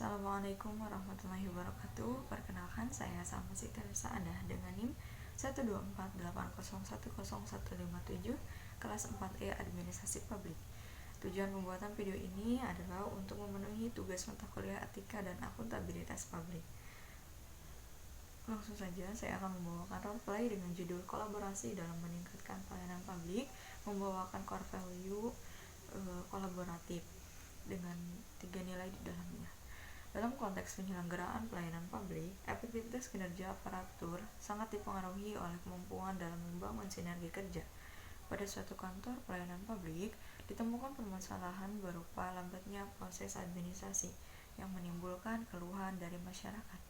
Assalamualaikum warahmatullahi wabarakatuh. Perkenalkan, saya Salma Siti Saada dengan NIM 12480101157 kelas 4E Administrasi Publik. Tujuan pembuatan video ini adalah untuk memenuhi tugas mata kuliah Etika dan Akuntabilitas Publik. Langsung saja, saya akan membawakan role play dengan judul kolaborasi dalam meningkatkan pelayanan publik, membawakan core value kolaboratif dengan 3 nilai di dalamnya. Dalam konteks penyelenggaraan pelayanan publik, efektivitas kinerja aparatur sangat dipengaruhi oleh kemampuan dalam membangun sinergi kerja. Pada suatu kantor pelayanan publik, ditemukan permasalahan berupa lambatnya proses administrasi yang menimbulkan keluhan dari masyarakat.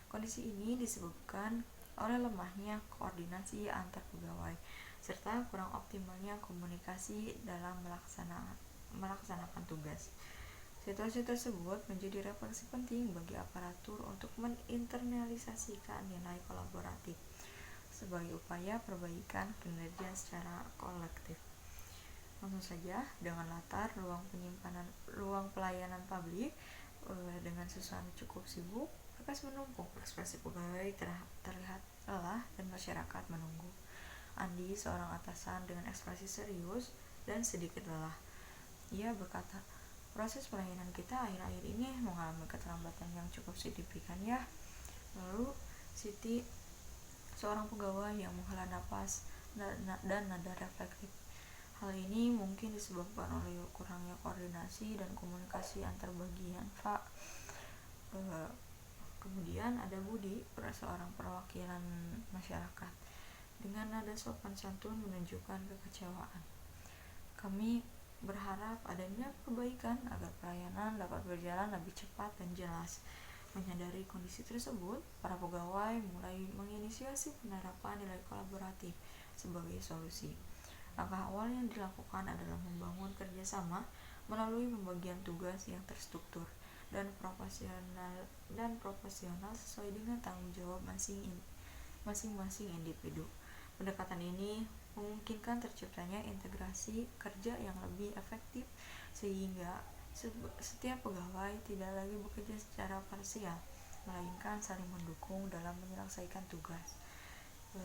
Kondisi ini disebabkan oleh lemahnya koordinasi antar pegawai, serta kurang optimalnya komunikasi dalam melaksanakan tugas. Situasi tersebut menjadi refleksi penting bagi aparatur untuk menginternalisasikan nilai kolaboratif sebagai upaya perbaikan kinerja secara kolektif. Langsung saja, dengan latar ruang pelayanan publik dengan suasana cukup sibuk, berkas menumpuk, ekspresi pegawai terlihat lelah dan masyarakat menunggu. Andi, seorang atasan dengan ekspresi serius dan sedikit lelah. Ia berkata, "Proses pelayanan kita akhir-akhir ini mengalami keterlambatan yang cukup signifikan ya." Lalu Siti, seorang pegawai yang menghela napas dan nada reflektif. Hal ini mungkin disebabkan oleh kurangnya koordinasi dan komunikasi antar bagian, Pak. Kemudian ada Budi, seorang perwakilan masyarakat, dengan nada sopan santun menunjukkan kekecewaan. "Kami berharap adanya perbaikan agar pelayanan dapat berjalan lebih cepat dan jelas." Menyadari kondisi tersebut, para pegawai mulai menginisiasi penerapan nilai kolaboratif sebagai solusi. Langkah awal yang dilakukan adalah membangun kerjasama melalui pembagian tugas yang terstruktur dan proporsional sesuai dengan tanggung jawab masing-masing individu. Pendekatan ini memungkinkan terciptanya integrasi kerja yang lebih efektif sehingga setiap pegawai tidak lagi bekerja secara parsial, melainkan saling mendukung dalam menyelesaikan tugas.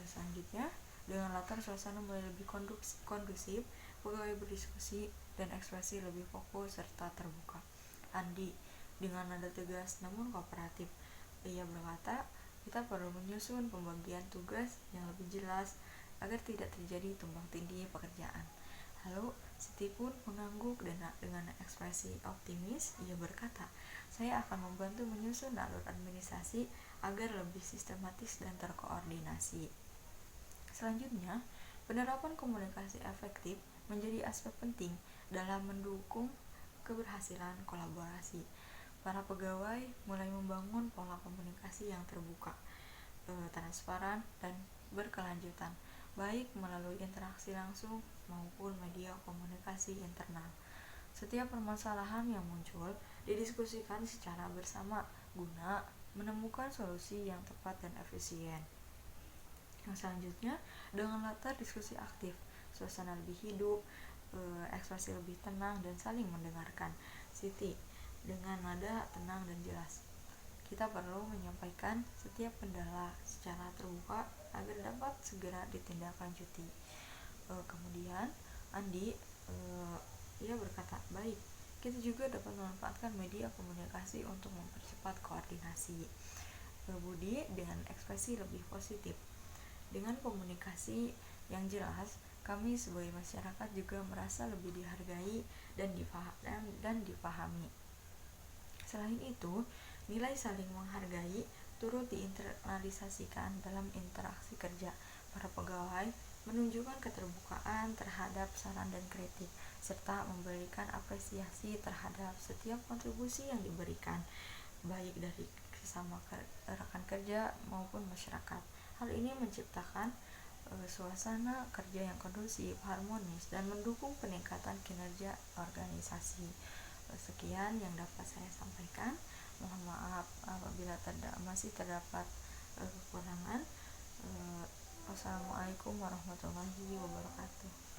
Selanjutnya, dengan latar suasana mulai lebih kondusif, pegawai berdiskusi dan ekspresi lebih fokus serta terbuka. Andi, dengan nada tegas namun kooperatif, ia berkata, "Kita perlu menyusun pembagian tugas yang lebih jelas agar tidak terjadi tumpang tindih pekerjaan." Lalu Siti pun mengangguk dengan ekspresi optimis. Ia berkata, "Saya akan membantu menyusun alur administrasi agar lebih sistematis dan terkoordinasi." Selanjutnya, penerapan komunikasi efektif menjadi aspek penting dalam mendukung keberhasilan kolaborasi. Para pegawai mulai membangun pola komunikasi yang terbuka, transparan, dan berkelanjutan, baik melalui interaksi langsung maupun media komunikasi internal. Setiap permasalahan yang muncul didiskusikan secara bersama guna menemukan solusi yang tepat dan efisien. Yang selanjutnya, dengan latar diskusi aktif, suasana lebih hidup, ekspresi lebih tenang dan saling mendengarkan. Siti, dengan nada tenang dan jelas, "Kita perlu menyampaikan setiap kendala secara terbuka agar dapat segera ditindaklanjuti." Kemudian Andi, ia berkata, "Baik, kita juga dapat memanfaatkan media komunikasi untuk mempercepat koordinasi." Budi dengan ekspresi lebih positif, "Dengan komunikasi yang jelas, kami sebagai masyarakat juga merasa lebih dihargai dan dipahami." Selain itu, nilai saling menghargai turut diinternalisasikan dalam interaksi kerja. Para pegawai menunjukkan keterbukaan terhadap saran dan kritik, serta memberikan apresiasi terhadap setiap kontribusi yang diberikan, baik dari sesama rekan kerja maupun masyarakat. Hal ini menciptakan suasana kerja yang kondusif, harmonis, dan mendukung peningkatan kinerja organisasi. Sekian yang dapat saya sampaikan. Mohon maaf apabila masih terdapat kekurangan. Wassalamualaikum warahmatullahi wabarakatuh.